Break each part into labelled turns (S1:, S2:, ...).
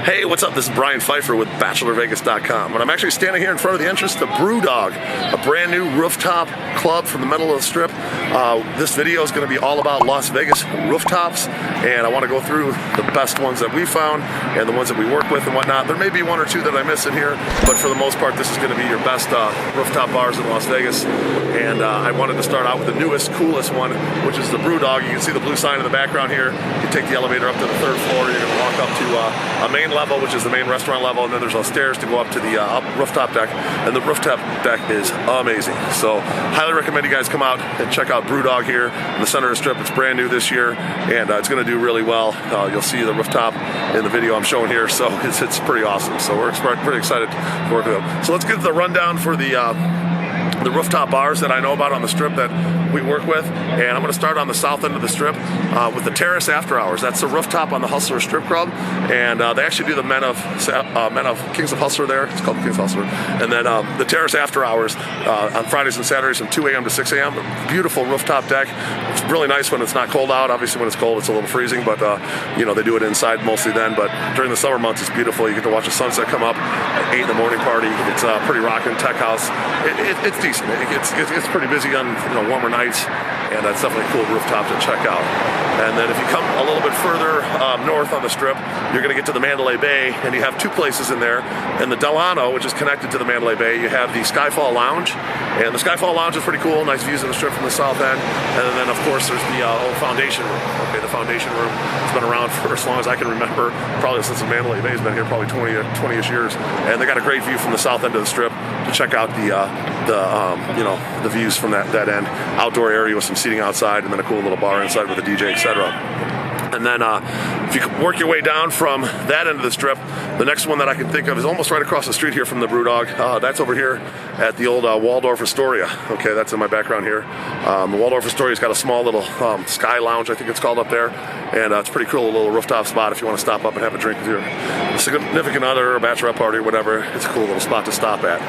S1: Hey, what's up? This is Brian Pfeiffer with BachelorVegas.com, and I'm actually standing here in front of the entrance to BrewDog, a brand new rooftop club from the middle of the Strip. This video is going to be all about Las Vegas rooftops, and I want to go through the best ones that we found and the ones that we work with and whatnot. There may be one or two that I miss in here, but for the most part, this is going to be your best rooftop bars in Las Vegas. And I wanted to start out with the newest, coolest one, which is the BrewDog. You can see the blue sign in the background here. You take the elevator up to the third floor. You're going to walk up to a main level, which is the main restaurant level, and then there's stairs to go up to the rooftop deck, and the rooftop deck is amazing. So highly recommend you guys come out and check out BrewDog here in the center of the Strip. It's brand new this year, and it's going to do really well. You'll see the rooftop in the video I'm showing here, so it's pretty awesome. So we're pretty excited to work with them. So let's get the rundown for the rooftop bars that I know about on the Strip that we work with, and I'm going to start on the south end of the Strip with the Terrace Afterhours. That's the rooftop on the Hustler Strip Club, and they actually do the Men of Kings of Hustler there. It's called the Kings of Hustler, and then the Terrace Afterhours on Fridays and Saturdays from 2 a.m. to 6 a.m. Beautiful rooftop deck. It's really nice when it's not cold out. Obviously, when it's cold, it's a little freezing, but you know, they do it inside mostly then. But during the summer months, it's beautiful. You get to watch the sunset come up at 8 in the morning. Party. It's pretty rocking tech house. It's decent. It's pretty busy on warmer nights, and that's definitely a cool rooftop to check out. And then if you come a little bit further north on the Strip, you're going to get to the Mandalay Bay, and you have two places in there. And the Delano, which is connected to the Mandalay Bay, you have the Skyfall Lounge, and the Skyfall Lounge is pretty cool. Nice views of the Strip from the south end. And then of course there's the old foundation room. Okay, the foundation room has been around for as long as I can remember, probably since the Mandalay Bay has been here, probably 20-ish years. And they got a great view from the south end of the Strip to check out the views from that end. Outdoor area with some seating outside, and then a cool little bar inside with a DJ, etc. And then if you work your way down from that end of the Strip, the next one that I can think of is almost right across the street here from the BrewDog. That's over here at the old Waldorf Astoria. Okay, that's in my background here. The Waldorf Astoria's got a small little Sky Lounge, I think it's called, up there. And it's a pretty cool little rooftop spot if you want to stop up and have a drink with your significant other or bachelorette party or whatever. It's a cool little spot to stop at.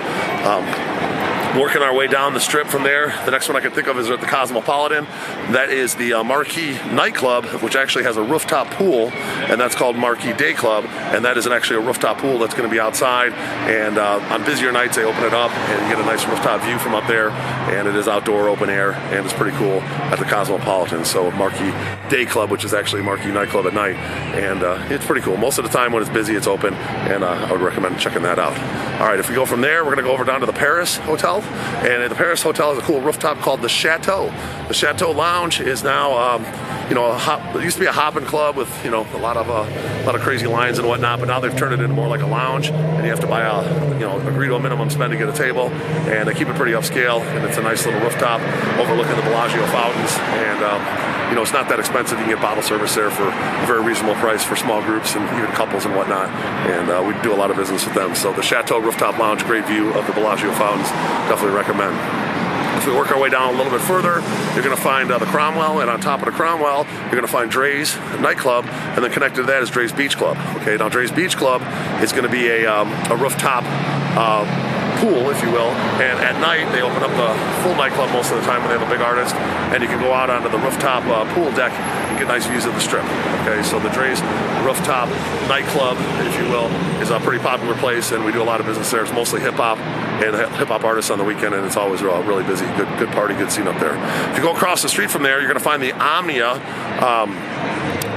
S1: Working our way down the Strip from there, the next one I can think of is at the Cosmopolitan. That is the Marquee Nightclub, which actually has a rooftop pool, and that's called Marquee Dayclub, and that is actually a rooftop pool that's going to be outside, and on busier nights they open it up, and you get a nice rooftop view from up there, and it is outdoor, open air, and it's pretty cool at the Cosmopolitan. So Marquee Dayclub, which is actually Marquee Nightclub at night, and it's pretty cool. Most of the time when it's busy, it's open, and I would recommend checking that out. All right, if we go from there, we're going to go over down to the Paris Hotel. And the Paris Hotel has a cool rooftop called the Chateau. The Chateau Lounge is now, it used to be a hopping club with, a lot of crazy lines and whatnot, but now they've turned it into more like a lounge, and you have to buy agree to a minimum spend to get a table, and they keep it pretty upscale, and it's a nice little rooftop overlooking the Bellagio Fountains, and it's not that expensive. You can get bottle service there for a very reasonable price for small groups and even couples and whatnot, and we do a lot of business with them. So the Chateau Rooftop Lounge, great view of the Bellagio Fountains, definitely recommend. If we work our way down a little bit further, you're going to find the Cromwell, and on top of the Cromwell, you're going to find Dre's Nightclub, and then connected to that is Dre's Beach Club. Okay, now Dre's Beach Club is going to be a rooftop pool, if you will, and at night they open up the full nightclub most of the time when they have a big artist, and you can go out onto the rooftop pool deck and get nice views of the Strip. Okay, so the Dre's Rooftop Nightclub, if you will, is a pretty popular place, and we do a lot of business there. It's mostly hip-hop and hip-hop artists on the weekend, and it's always really busy. Good party, good scene up there. If you go across the street from there, you're going to find the Omnia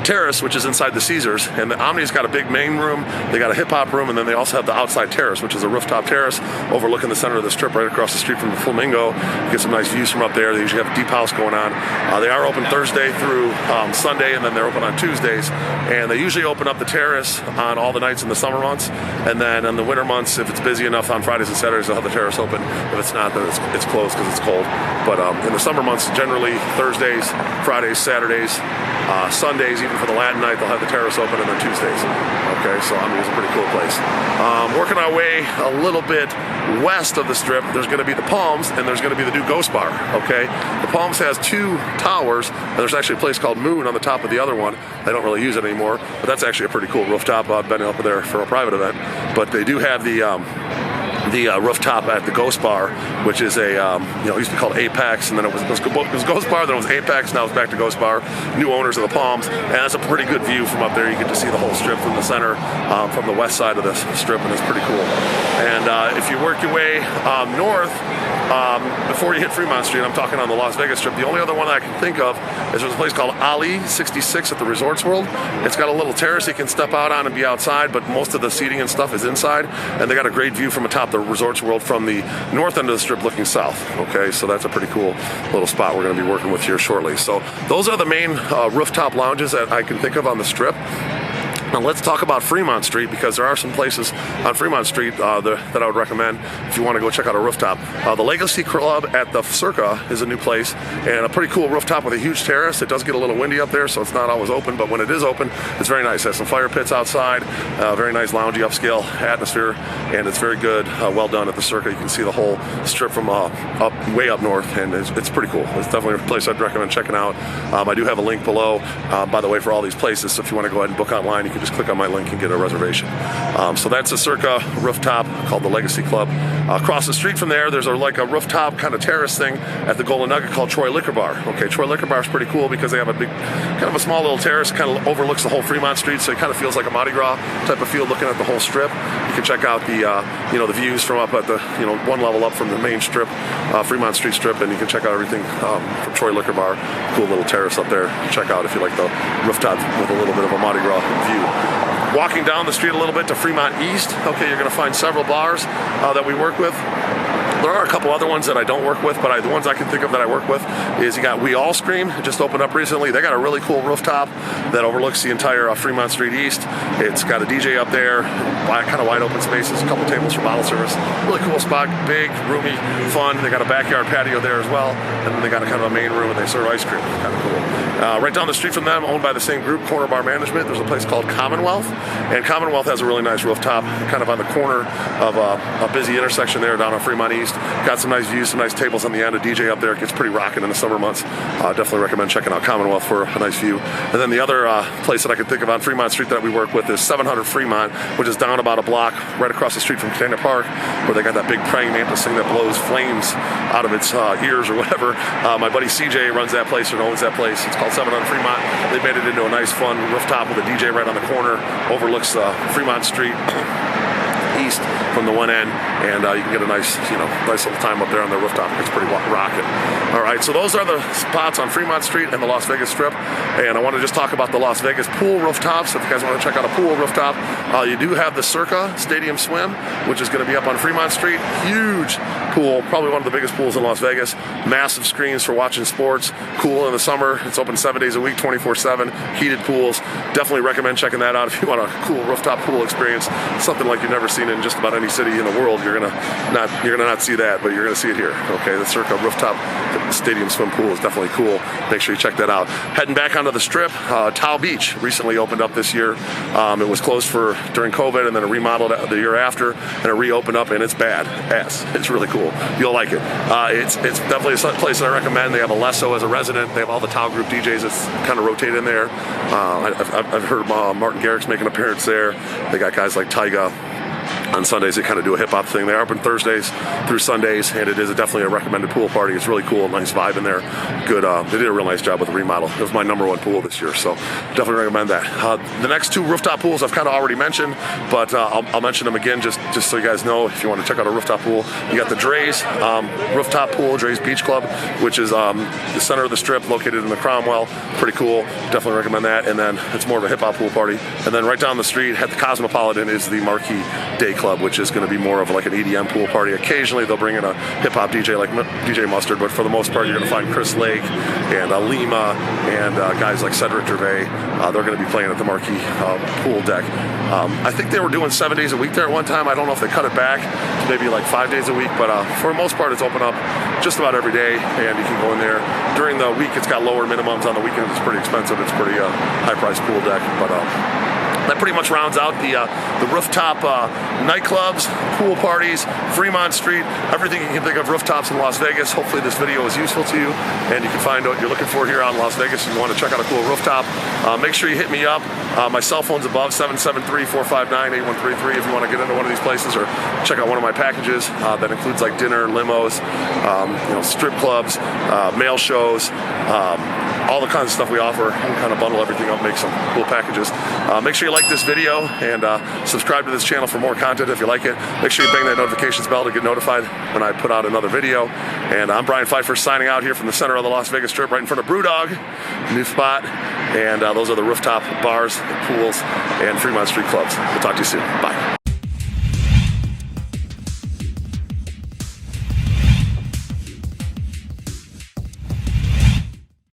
S1: Terrace, which is inside the Caesars, and the Omni's got a big main room, they got a hip-hop room, and then they also have the outside terrace, which is a rooftop terrace overlooking the center of the Strip right across the street from the Flamingo. You get some nice views from up there. They usually have a deep house going on. They are open Thursday through Sunday, and then they're open on Tuesdays, and they usually open up the terrace on all the nights in the summer months, and then in the winter months, if it's busy enough on Fridays and Saturdays, they'll have the terrace open. If it's not, then it's closed because it's cold. But in the summer months, generally Thursdays, Fridays, Saturdays, Sundays, even for the Latin night, they'll have the terrace open, and then Tuesdays. Okay, so I mean, it's a pretty cool place. Working our way a little bit west of the Strip, there's going to be the Palms, and there's going to be the new Ghost Bar. Okay, the Palms has 2 towers, and there's actually a place called Moon on the top of the other one. They don't really use it anymore, but that's actually a pretty cool rooftop. I've been up there for a private event, but they do have the the rooftop at the Ghost Bar, which is a, it used to be called Apex, and then it was Ghost Bar, then it was Apex, now it's back to Ghost Bar. New owners of the Palms, and that's a pretty good view from up there. You get to see the whole strip from the center, from the west side of this strip, and it's pretty cool. And if you work your way north, before you hit Fremont Street, I'm talking on the Las Vegas Strip, the only other one that I can think of is there's a place called Ali 66 at the Resorts World. It's got a little terrace you can step out on and be outside, but most of the seating and stuff is inside, and they got a great view from atop the Resorts World from the north end of the strip looking south. Okay, so that's a pretty cool little spot we're going to be working with here shortly. So those are the main rooftop lounges that I can think of on the strip. Now let's talk about Fremont Street, because there are some places on Fremont Street that I would recommend if you want to go check out a rooftop. The Legacy Club at the Circa is a new place, and a pretty cool rooftop with a huge terrace. It does get a little windy up there, so it's not always open, but when it is open, it's very nice. It has some fire pits outside, very nice loungy upscale atmosphere, and it's very good, well done at the Circa. You can see the whole strip from way up north, and it's pretty cool. It's definitely a place I'd recommend checking out. I do have a link below, by the way, for all these places, so if you want to go ahead and book online, you can just click on my link and get a reservation. So that's a Circa rooftop called the Legacy Club. Across the street from there, there's a rooftop kind of terrace thing at the Golden Nugget called Troy Liquor Bar. Okay, Troy Liquor Bar is pretty cool because they have a big, kind of a small little terrace, kind of overlooks the whole Fremont Street, so it kind of feels like a Mardi Gras type of feel looking at the whole strip. You can check out the the views from up at the one level up from the main strip, Fremont Street strip, and you can check out everything from Troy Liquor Bar. Cool little terrace up there. Check out if you like the rooftop with a little bit of a Mardi Gras view. Walking down the street a little bit to Fremont East, okay, you're going to find several bars that we work with. There are a couple other ones that I don't work with, but the ones I can think of that I work with is you got We All Scream, just opened up recently. They got a really cool rooftop that overlooks the entire Fremont Street East. It's got a DJ up there, kind of wide open spaces, a couple tables for bottle service. Really cool spot, big, roomy, fun. They got a backyard patio there as well, and then they got a kind of a main room and they serve ice cream. Kind of cool. Right down the street from them, owned by the same group, Corner Bar Management, there's a place called Commonwealth, and Commonwealth has a really nice rooftop, kind of on the corner of a busy intersection there down on Fremont East. Got some nice views, some nice tables on the end, a DJ up there. It gets pretty rocking in the summer months. Definitely recommend checking out Commonwealth for a nice view. And then the other place that I can think of on Fremont Street that we work with is 700 Fremont, which is down about a block right across the street from Catania Park, where they got that big praying mantis thing that blows flames out of its ears or whatever. My buddy CJ runs that place or owns that place. It's called 700 Fremont. They made it into a nice fun rooftop with a DJ right on the corner, overlooks Fremont Street east from the one end, and you can get a nice little time up there on the rooftop. It's pretty rocking. All right, so those are the spots on Fremont Street and the Las Vegas Strip, and I want to just talk about the Las Vegas pool rooftops. If you guys want to check out a pool rooftop, you do have the Circa Stadium Swim, which is going to be up on Fremont Street. Huge pool, probably one of the biggest pools in Las Vegas. Massive screens for watching sports. Cool in the summer. It's open 7 days a week, 24/7. Heated pools. Definitely recommend checking that out if you want a cool rooftop pool experience. Something like you've never seen in just about any city in the world. You're gonna not see that, but you're gonna see it here. Okay, the Circa Rooftop Stadium Swim Pool is definitely cool. Make sure you check that out. Heading back onto the Strip, Tao Beach recently opened up this year. It was closed during COVID, and then it remodeled the year after, and it reopened up, and it's badass. It's really cool. You'll like it. It's definitely a place that I recommend. They have a Lesso as a resident. They have all the Tao Group DJs that's kind of rotate in there. I've heard Martin Garrix make an appearance there. They got guys like Tyga. On Sundays, they kind of do a hip-hop thing. They're open Thursdays through Sundays, and it is definitely a recommended pool party. It's really cool, nice vibe in there. Good. They did a real nice job with the remodel. It was my #1 pool this year, so definitely recommend that. The next two rooftop pools I've kind of already mentioned, but I'll mention them again just so you guys know if you want to check out a rooftop pool. You got the Dre's rooftop pool, Dre's Beach Club, which is the center of the Strip, located in the Cromwell. Pretty cool. Definitely recommend that. And then it's more of a hip-hop pool party. And then right down the street at the Cosmopolitan is the Marquee Dayclub, which is going to be more of like an EDM pool party. Occasionally they'll bring in a hip-hop DJ like DJ Mustard, but for the most part you're going to find Chris Lake and Lima and guys like Cedric Gervais. They're going to be playing at the Marquee pool deck. I think they were doing 7 days a week there at one time. I don't know if they cut it back to maybe like 5 days a week, but for the most part it's open up just about every day, and you can go in there. During the week it's got lower minimums. On the weekends it's pretty expensive. It's pretty high-priced pool deck, but That pretty much rounds out the rooftop nightclubs, pool parties, Fremont Street, everything you can think of rooftops in Las Vegas. Hopefully this video is useful to you and you can find what you're looking for here out in Las Vegas. If you want to check out a cool rooftop, make sure you hit me up. My cell phone's above, 773-459-8133 if you want to get into one of these places or check out one of my packages that includes like dinner, limos, strip clubs, mail shows, all the kinds of stuff we offer. We kind of bundle everything up, make some cool packages. Make sure you like this video and subscribe to this channel for more content if you like it. Make sure you bang that notifications bell to get notified when I put out another video. And I'm Brian Pfeiffer signing out here from the center of the Las Vegas Strip, right in front of BrewDog, new spot. And those are the rooftop bars, pools, and Fremont Street clubs. We'll talk to you soon. Bye.